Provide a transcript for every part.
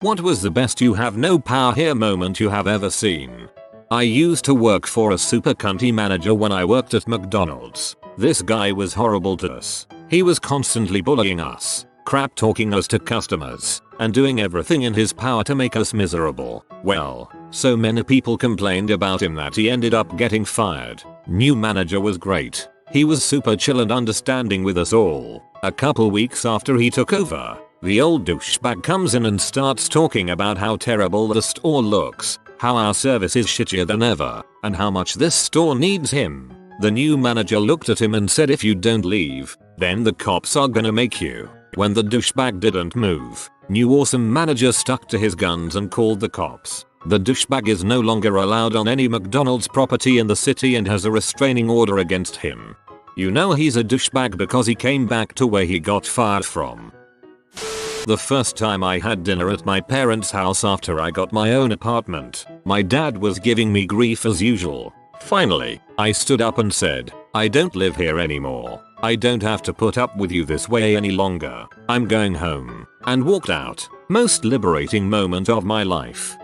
What was the best you have no power here moment you have ever seen? I used to work for a super cunty manager when I worked at McDonald's. This guy was horrible to us. He was constantly bullying us, crap talking us to customers, and doing everything in his power to make us miserable. Well, so many people complained about him that he ended up getting fired. New manager was great. He was super chill and understanding with us all. A couple weeks after he took over, the old douchebag comes in and starts talking about how terrible the store looks, how our service is shittier than ever, and how much this store needs him. The new manager looked at him and said, if you don't leave, then the cops are gonna make you. When the douchebag didn't move, new awesome manager stuck to his guns and called the cops. The douchebag is no longer allowed on any McDonald's property in the city and has a restraining order against him. You know he's a douchebag because he came back to where he got fired from. The first time I had dinner at my parents' house after I got my own apartment, my dad was giving me grief as usual. Finally, I stood up and said, I don't live here anymore. I don't have to put up with you this way any longer. I'm going home. And walked out. Most liberating moment of my life.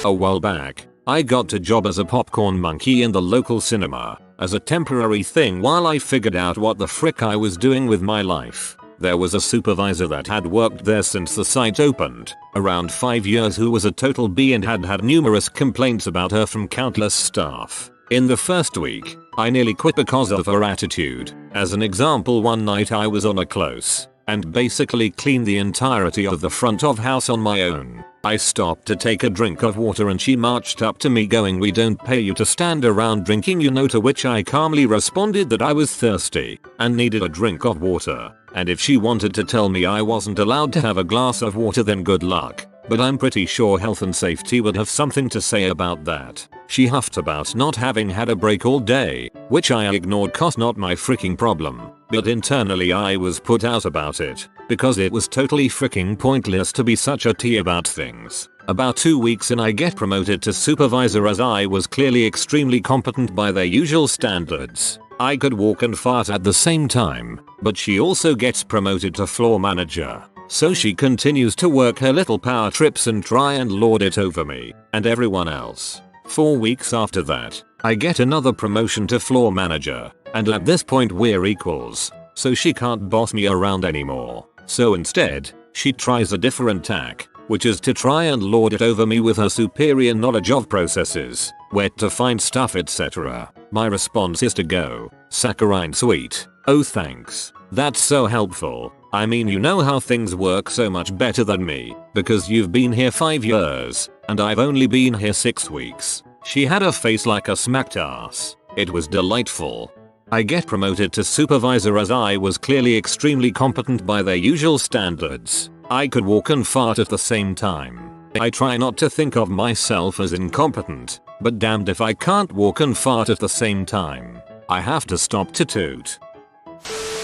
A while back, I got a job as a popcorn monkey in the local cinema, as a temporary thing while I figured out what the frick I was doing with my life. There was a supervisor that had worked there since the site opened, around 5 years, who was a total B and had had numerous complaints about her from countless staff. In the first week, I nearly quit because of her attitude. As an example, one night I was on a close and basically cleaned the entirety of the front of house on my own. I stopped to take a drink of water and she marched up to me going, we don't pay you to stand around drinking, you know, to which I calmly responded that I was thirsty and needed a drink of water, and if she wanted to tell me I wasn't allowed to have a glass of water then good luck. But I'm pretty sure health and safety would have something to say about that. She huffed about not having had a break all day, which I ignored cause not my freaking problem. But internally I was put out about it, because it was totally freaking pointless to be such a T about things. About 2 weeks in I get promoted to supervisor as I was clearly extremely competent by their usual standards. I could walk and fart at the same time, but she also gets promoted to floor manager. So she continues to work her little power trips and try and lord it over me and everyone else. 4 weeks after that, I get another promotion to floor manager, and at this point we're equals, so she can't boss me around anymore. So instead, she tries a different tack, which is to try and lord it over me with her superior knowledge of processes, where to find stuff, etc. My response is to go, saccharine sweet, oh thanks, that's so helpful. I mean, you know how things work so much better than me, because you've been here 5 years, and I've only been here 6 weeks. She had a face like a smacked ass. It was delightful. I get promoted to supervisor as I was clearly extremely competent by their usual standards. I could walk and fart at the same time. I try not to think of myself as incompetent, but damned if I can't walk and fart at the same time. I have to stop to toot.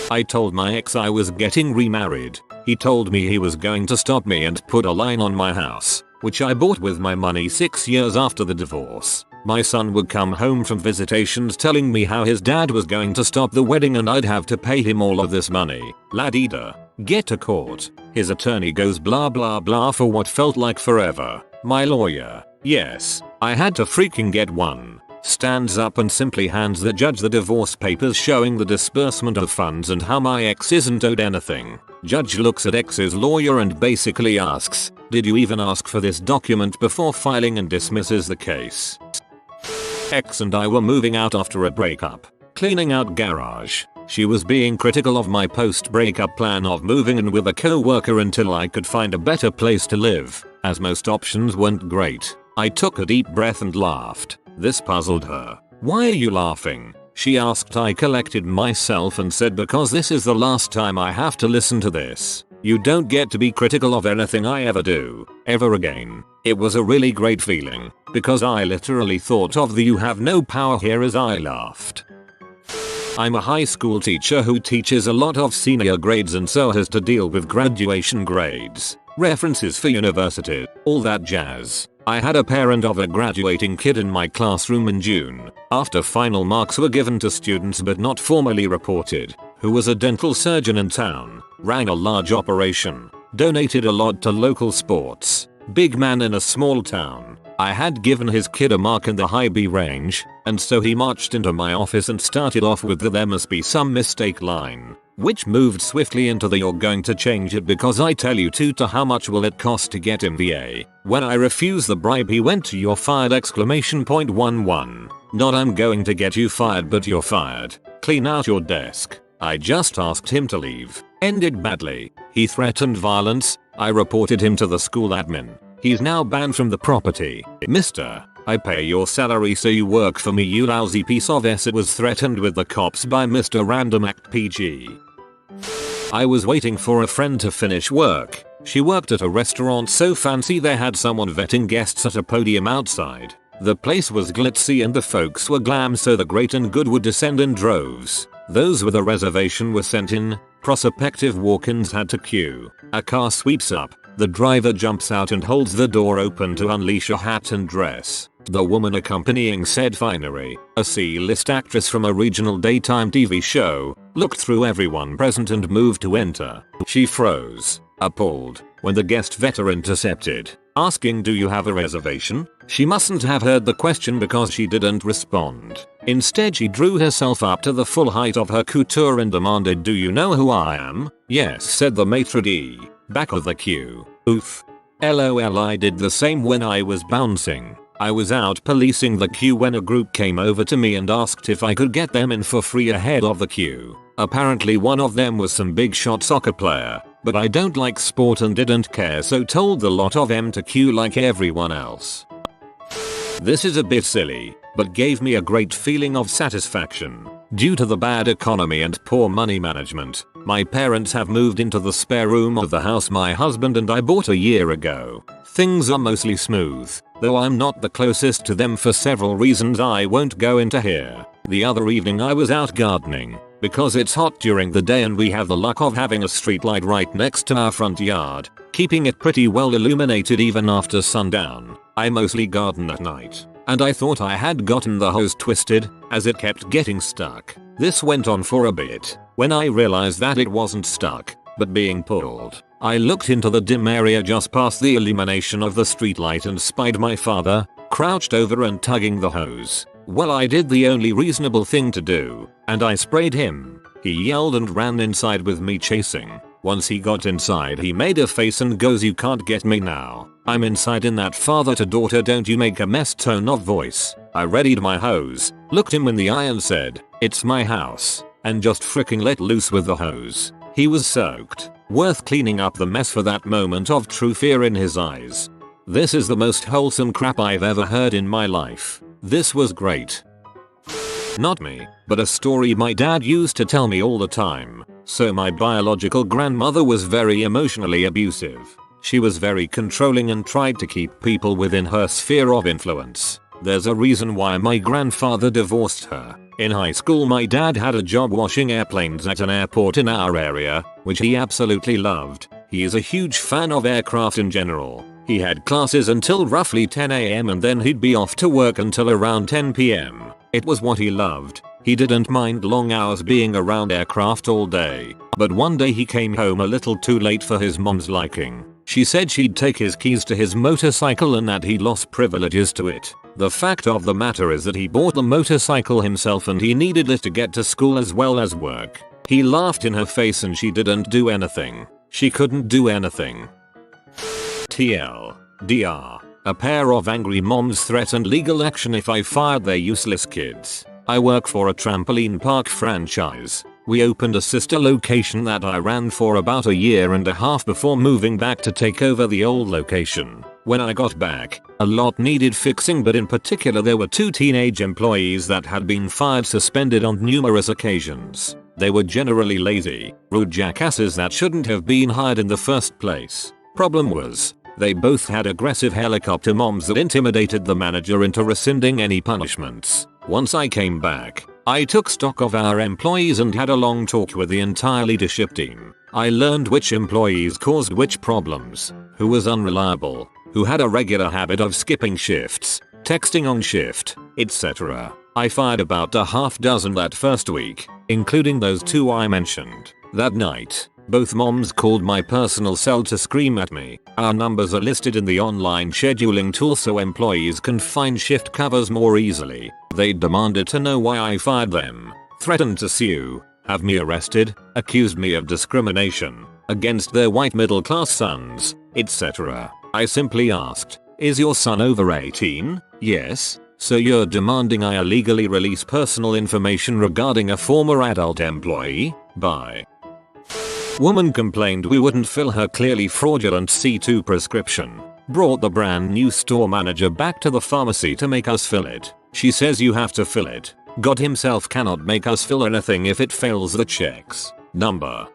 I told my ex I was getting remarried. He told me he was going to stop me and put a line on my house, which I bought with my money 6 years after the divorce. My son would come home from visitations telling me how his dad was going to stop the wedding and I'd have to pay him all of this money. Ladida. Get to court. His attorney goes blah blah blah for what felt like forever. My lawyer, yes, I had to freaking get one, stands up and simply hands the judge the divorce papers showing the disbursement of funds and how my ex isn't owed anything. Judge looks at ex's lawyer and basically asks, did you even ask for this document before filing, and dismisses the case. Ex and I were moving out after a breakup, cleaning out garage. She was being critical of my post-breakup plan of moving in with a co-worker until I could find a better place to live, as most options weren't great. I took a deep breath and laughed. This puzzled her. Why are you laughing? She asked. I collected myself and said, because this is the last time I have to listen to this. You don't get to be critical of anything I ever do, ever again. It was a really great feeling, because I literally thought of the you have no power here as I laughed. I'm a high school teacher who teaches a lot of senior grades and so has to deal with graduation grades, references for university, all that jazz. I had a parent of a graduating kid in my classroom in June, after final marks were given to students but not formally reported, who was a dental surgeon in town, ran a large operation, Donated a lot to local sports. Big man in a small town. I had given his kid a mark in the high B range, and so he marched into my office and started off with the "there must be some mistake" line, which moved swiftly into the "you're going to change it because I tell you to how much will it cost to get him the A." When I refused the bribe, he went to "you're fired!" ! Not "I'm going to get you fired but you're fired. Clean out your desk." I just asked him to leave. Ended badly. He threatened violence. I reported him to the school admin. He's now banned from the property. "Mister, I pay your salary so you work for me, you lousy piece of s." It was threatened with the cops by Mr. Random Act PG. I was waiting for a friend to finish work. She worked at a restaurant so fancy they had someone vetting guests at a podium outside. The place was glitzy and the folks were glam, so the great and good would descend in droves. Those with a reservation were sent in. Prospective walk-ins had to queue. A car sweeps up. The driver jumps out and holds the door open to unleash a hat and dress. The woman accompanying said finery, a C-list actress from a regional daytime TV show, looked through everyone present and moved to enter. She froze, appalled, when the guest vetter intercepted, asking, "Do you have a reservation?" She mustn't have heard the question because she didn't respond. Instead, she drew herself up to the full height of her couture and demanded, "Do you know who I am?" "Yes," said the maitre d'. Back of the queue. Oof. LOL. I did the same when I was bouncing. I was out policing the queue when a group came over to me and asked if I could get them in for free ahead of the queue. Apparently one of them was some big shot soccer player, but I don't like sport and didn't care, so told the lot of them to queue like everyone else. This is a bit silly, but gave me a great feeling of satisfaction. Due to the bad economy and poor money management, my parents have moved into the spare room of the house my husband and I bought a year ago. Things are mostly smooth, though I'm not the closest to them for several reasons I won't go into here. The other evening I was out gardening. Because it's hot during the day and we have the luck of having a streetlight right next to our front yard, keeping it pretty well illuminated even after sundown. I mostly garden at night, and I thought I had gotten the hose twisted, as it kept getting stuck. This went on for a bit. When I realized that it wasn't stuck, but being pulled, I looked into the dim area just past the illumination of the streetlight and spied my father, crouched over and tugging the hose. Well, I did the only reasonable thing to do, and I sprayed him. He yelled and ran inside with me chasing. Once he got inside, he made a face and goes, "You can't get me now. I'm inside," in that father to daughter "don't you make a mess" tone of voice. I readied my hose, looked him in the eye and said, "It's my house," and just fricking let loose with the hose. He was soaked. Worth cleaning up the mess for that moment of true fear in his eyes. This is the most wholesome crap I've ever heard in my life. This was great. Not me, but a story my dad used to tell me all the time. So my biological grandmother was very emotionally abusive. She was very controlling and tried to keep people within her sphere of influence. There's a reason why my grandfather divorced her. In high school my dad had a job washing airplanes at an airport in our area, which he absolutely loved. He is a huge fan of aircraft in general. He had classes until roughly 10 AM and then he'd be off to work until around 10 PM. It was what he loved. He didn't mind long hours being around aircraft all day. But one day he came home a little too late for his mom's liking. She said she'd take his keys to his motorcycle and that he lost privileges to it. The fact of the matter is that he bought the motorcycle himself and he needed it to get to school as well as work. He laughed in her face and she didn't do anything. She couldn't do anything. TLDR. A pair of angry moms threatened legal action if I fired their useless kids. I work for a trampoline park franchise. We opened a sister location that I ran for about a year and a half before moving back to take over the old location. When I got back, a lot needed fixing, but in particular there were 2 teenage employees that had been fired suspended on numerous occasions. They were generally lazy, rude jackasses that shouldn't have been hired in the first place. Problem was, they both had aggressive helicopter moms that intimidated the manager into rescinding any punishments. Once I came back, I took stock of our employees and had a long talk with the entire leadership team. I learned which employees caused which problems, who was unreliable, who had a regular habit of skipping shifts, texting on shift, etc. I fired about a half dozen that first week, including those 2 I mentioned. That night, Both moms called my personal cell to scream at me. Our numbers are listed in the online scheduling tool so employees can find shift covers more easily. They demanded to know why I fired them, threatened to sue, have me arrested, accused me of discrimination against their white middle class sons, etc. I simply asked, is your son over 18? Yes. So you're demanding I illegally release personal information regarding a former adult employee? Bye. Woman complained we wouldn't fill her clearly fraudulent C2 prescription. Brought the brand new store manager back to the pharmacy to make us fill it. She says you have to fill it. God himself cannot make us fill anything if it fails the checks. Number.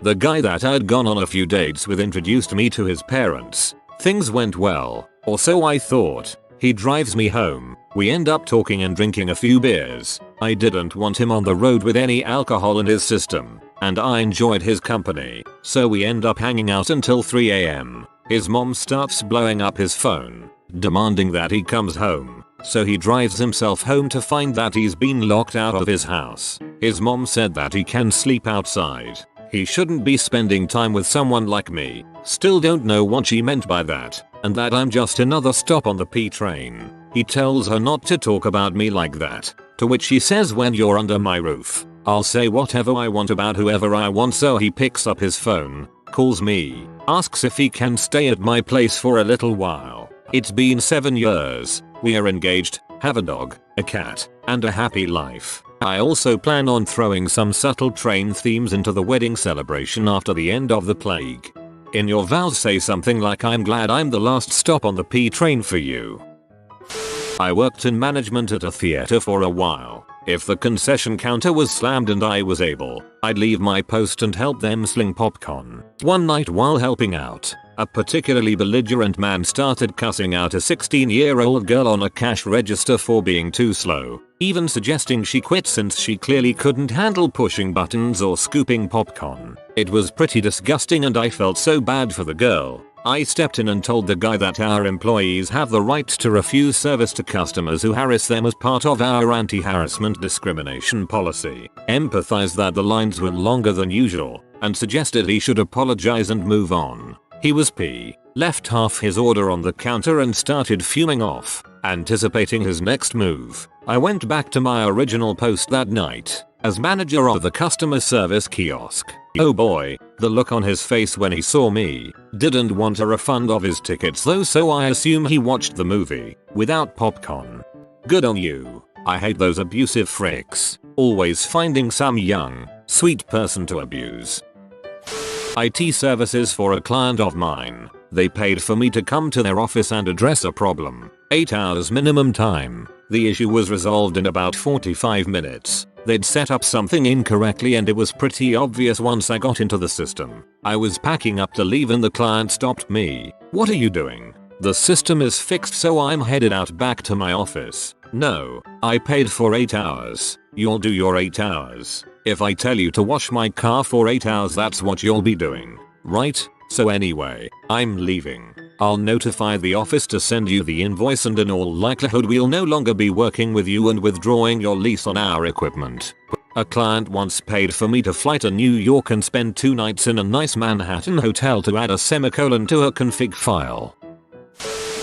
The guy that I'd gone on a few dates with introduced me to his parents. Things went well, or so I thought. He drives me home. We end up talking and drinking a few beers. I didn't want him on the road with any alcohol in his system, and I enjoyed his company, so we end up hanging out until 3 AM. His mom starts blowing up his phone, demanding that he comes home, so he drives himself home to find that he's been locked out of his house. His mom said that he can sleep outside. He shouldn't be spending time with someone like me. Still don't know what she meant by that, and that I'm just another stop on the P train. He tells her not to talk about me like that, to which she says when you're under my roof, I'll say whatever I want about whoever I want. So he picks up his phone, calls me, asks if he can stay at my place for a little while. It's been 7 years, we are engaged, have a dog, a cat, and a happy life. I also plan on throwing some subtle train themes into the wedding celebration after the end of the plague. In your vows say something like I'm glad I'm the last stop on the P train for you. I worked in management at a theater for a while. If the concession counter was slammed and I was able, I'd leave my post and help them sling popcorn. One night while helping out, a particularly belligerent man started cussing out a 16-year-old girl on a cash register for being too slow, even suggesting she quit since she clearly couldn't handle pushing buttons or scooping popcorn. It was pretty disgusting and I felt so bad for the girl. I stepped in and told the guy that our employees have the right to refuse service to customers who harass them as part of our anti-harassment discrimination policy, empathized that the lines were longer than usual, and suggested he should apologize and move on. He was P, left half his order on the counter and started fuming off, anticipating his next move. I went back to my original post that night, as manager of the customer service kiosk. Oh boy, the look on his face when he saw me. Didn't want a refund of his tickets though, so I assume he watched the movie without popcorn. Good on you. I hate those abusive fricks, always finding some young, sweet person to abuse. IT services for a client of mine. They paid for me to come to their office and address a problem. 8 hours minimum time. The issue was resolved in about 45 minutes. They'd set up something incorrectly and it was pretty obvious once I got into the system. I was packing up to leave and the client stopped me. What are you doing? The system is fixed, so I'm headed out back to my office. No, I paid for 8 hours. You'll do your 8 hours. If I tell you to wash my car for 8 hours, that's what you'll be doing, right? So anyway, I'm leaving. I'll notify the office to send you the invoice and in all likelihood we'll no longer be working with you and withdrawing your lease on our equipment. A client once paid for me to fly to New York and spend 2 nights in a nice Manhattan hotel to add a semicolon to her config file.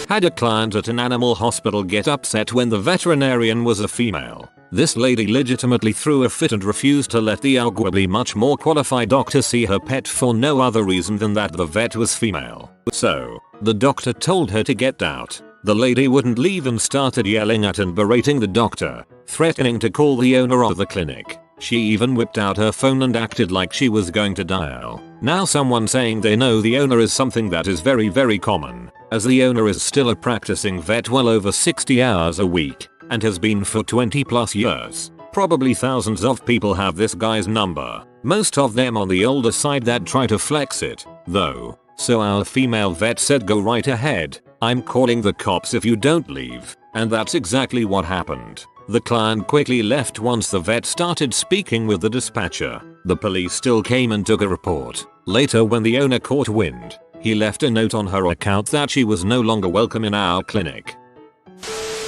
Had a client at an animal hospital get upset when the veterinarian was a female. This lady legitimately threw a fit and refused to let the arguably much more qualified doctor see her pet for no other reason than that the vet was female. So, the doctor told her to get out. The lady wouldn't leave and started yelling at and berating the doctor, threatening to call the owner of the clinic. She even whipped out her phone and acted like she was going to dial. Now someone saying they know the owner is something that is very common, as the owner is still a practicing vet well over 60 hours a week, and has been for 20 plus years. Probably thousands of people have this guy's number, most of them on the older side that try to flex it, though. So our female vet said go right ahead, I'm calling the cops if you don't leave, and that's exactly what happened. The client quickly left once the vet started speaking with the dispatcher. The police still came and took a report. Later when the owner caught wind, he left a note on her account that she was no longer welcome in our clinic.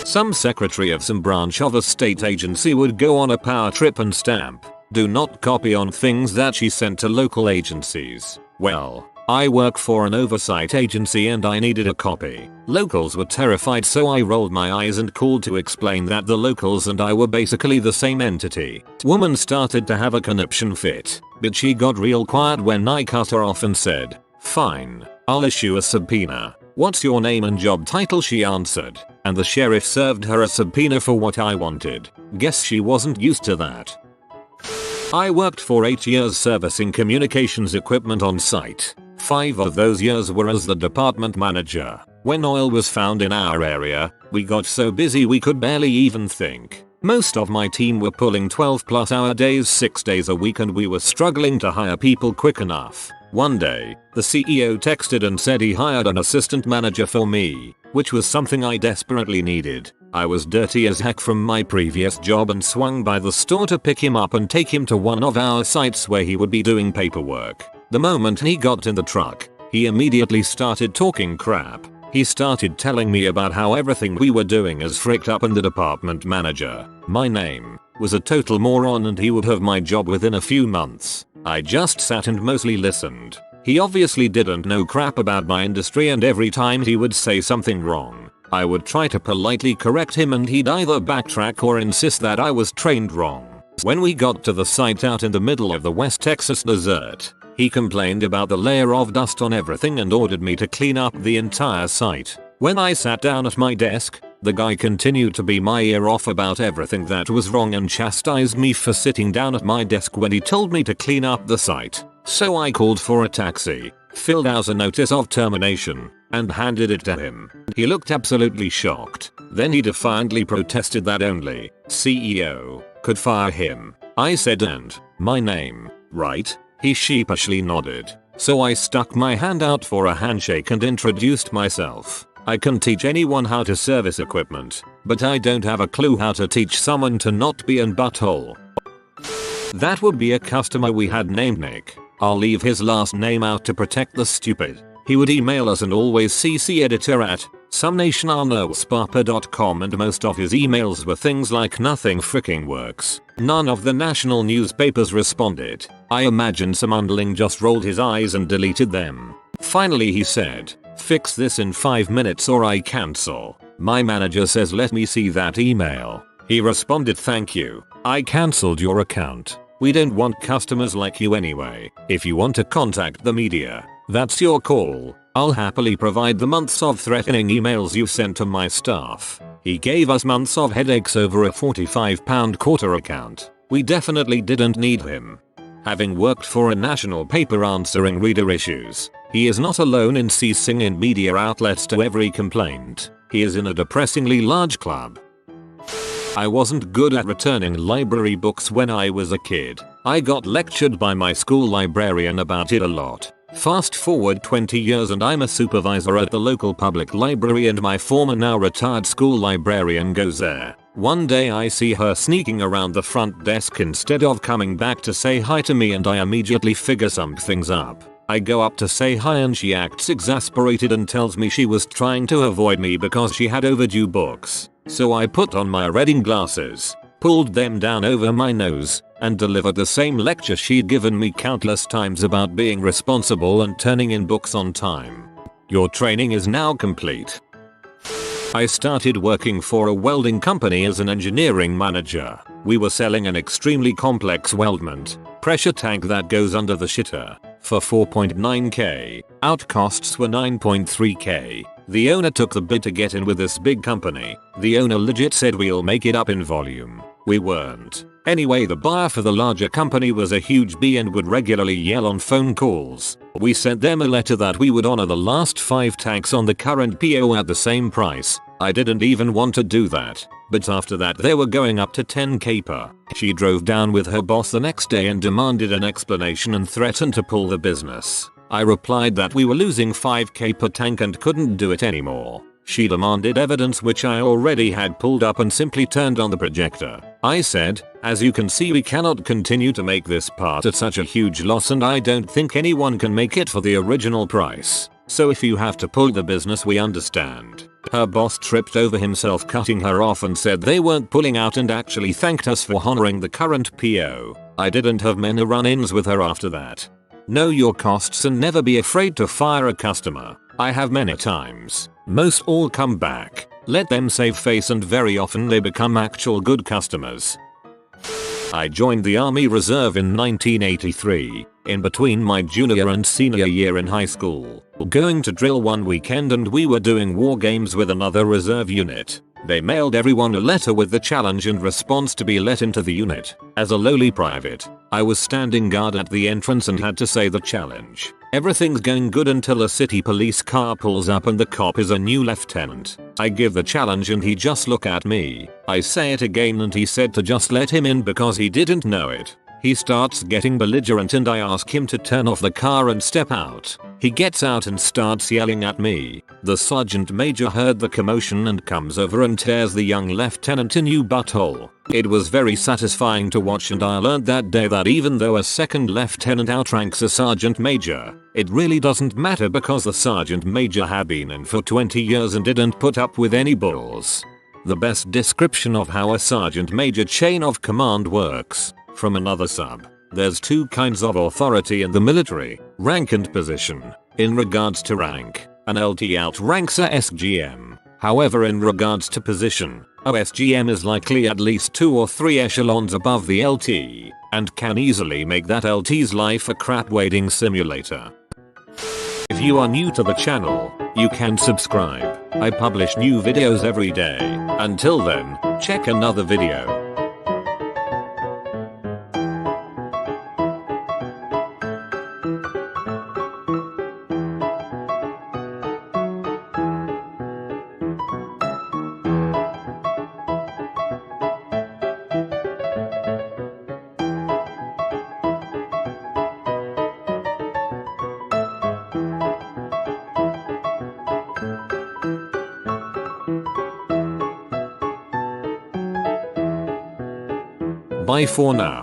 Some secretary of some branch of a state agency would go on a power trip and stamp Do not copy on things that she sent to local agencies. Well, I work for an oversight agency and I needed a copy. Locals were terrified, so I rolled my eyes and called to explain that the locals and I were basically the same entity. Woman started to have a conniption fit, but she got real quiet when I cut her off and said, "Fine, I'll issue a subpoena. What's your name and job title?" she answered, and the sheriff served her a subpoena for what I wanted. Guess she wasn't used to that. I worked for 8 years servicing communications equipment on site. 5 of those years were as the department manager. When oil was found in our area, we got so busy we could barely even think. Most of my team were pulling 12-plus-hour days 6 days a week and we were struggling to hire people quick enough. One day, the CEO texted and said he hired an assistant manager for me, which was something I desperately needed. I was dirty as heck from my previous job and swung by the store to pick him up and take him to one of our sites where he would be doing paperwork. The moment he got in the truck, he immediately started talking crap. He started telling me about how everything we were doing is fricked up and the department manager, my name, was a total moron and he would have my job within a few months. I just sat and mostly listened. He obviously didn't know crap about my industry and every time he would say something wrong, I would try to politely correct him and he'd either backtrack or insist that I was trained wrong. When we got to the site out in the middle of the West Texas desert, he complained about the layer of dust on everything and ordered me to clean up the entire site. When I sat down at my desk, the guy continued to be my ear off about everything that was wrong and chastised me for sitting down at my desk when he told me to clean up the site. So I called for a taxi, filled out a notice of termination, and handed it to him. He looked absolutely shocked. Then he defiantly protested that only CEO could fire him. I said, "And my name, right?" He sheepishly nodded. So I stuck my hand out for a handshake and introduced myself. I can teach anyone how to service equipment, but I don't have a clue how to teach someone to not be an butthole. That would be a customer we had named Nick. I'll leave his last name out to protect the stupid. He would email us and always CC editor at sumnationarnosparpa.com and most of his emails were things like "nothing fricking works." None of the national newspapers responded. I imagine some underling just rolled his eyes and deleted them. Finally he said, "Fix this in 5 minutes or I cancel." My manager says, "Let me see that email." He responded, "Thank you. I cancelled your account. We don't want customers like you anyway. If you want to contact the media, that's your call. I'll happily provide the months of threatening emails you sent to my staff." He gave us months of headaches over a £45 quarter account. We definitely didn't need him. Having worked for a national paper answering reader issues, he is not alone in ceasing in media outlets to every complaint. He is in a depressingly large club. I wasn't good at returning library books when I was a kid. I got lectured by my school librarian about it a lot. Fast forward 20 years and I'm a supervisor at the local public library and my former now retired school librarian goes there. One day I see her sneaking around the front desk instead of coming back to say hi to me and I immediately figure something's up. I go up to say hi and she acts exasperated and tells me she was trying to avoid me because she had overdue books. So I put on my reading glasses, pulled them down over my nose, and delivered the same lecture she'd given me countless times about being responsible and turning in books on time. Your training is now complete. I started working for a welding company as an engineering manager. We were selling an extremely complex weldment pressure tank that goes under the shitter for 4.9k. Out costs were 9.3k. The owner took the bid to get in with this big company. The owner legit said, "We'll make it up in volume." We weren't. Anyway, the buyer for the larger company was a huge B and would regularly yell on phone calls. We sent them a letter that we would honor the last 5 tanks on the current PO at the same price. I didn't even want to do that, but after that they were going up to 10k per. She drove down with her boss the next day and demanded an explanation and threatened to pull the business. I replied that we were losing 5k per tank and couldn't do it anymore. She demanded evidence, which I already had pulled up, and simply turned on the projector. I said, "As you can see, we cannot continue to make this part at such a huge loss and I don't think anyone can make it for the original price. So if you have to pull the business, we understand." Her boss tripped over himself cutting her off and said they weren't pulling out and actually thanked us for honoring the current PO. I didn't have many run-ins with her after that. Know your costs and never be afraid to fire a customer. I have many times. Most all come back. Let them save face and very often they become actual good customers. I joined the Army Reserve in 1983, in between my junior and senior year in high school. Going to drill one weekend and we were doing war games with another reserve unit. They mailed everyone a letter with the challenge and response to be let into the unit. As a lowly private, I was standing guard at the entrance and had to say the challenge. Everything's going good until a city police car pulls up and the cop is a new lieutenant. I give the challenge and he just look at me. I say it again and he said to just let him in because he didn't know it. He starts getting belligerent and I ask him to turn off the car and step out. He gets out and starts yelling at me. The sergeant major heard the commotion and comes over and tears the young lieutenant a new butthole. It was very satisfying to watch and I learned that day that even though a second lieutenant outranks a sergeant major, it really doesn't matter because the sergeant major had been in for 20 years and didn't put up with any bulls. The best description of how a sergeant major chain of command works. From another sub. There's two kinds of authority in the military, rank and position. In regards to rank, an LT outranks a SGM. However, in regards to position, a SGM is likely at least 2 or 3 echelons above the LT, and can easily make that LT's life a crap waiting simulator. If you are new to the channel, you can subscribe. I publish new videos every day. Until then, check another video. Bye for now.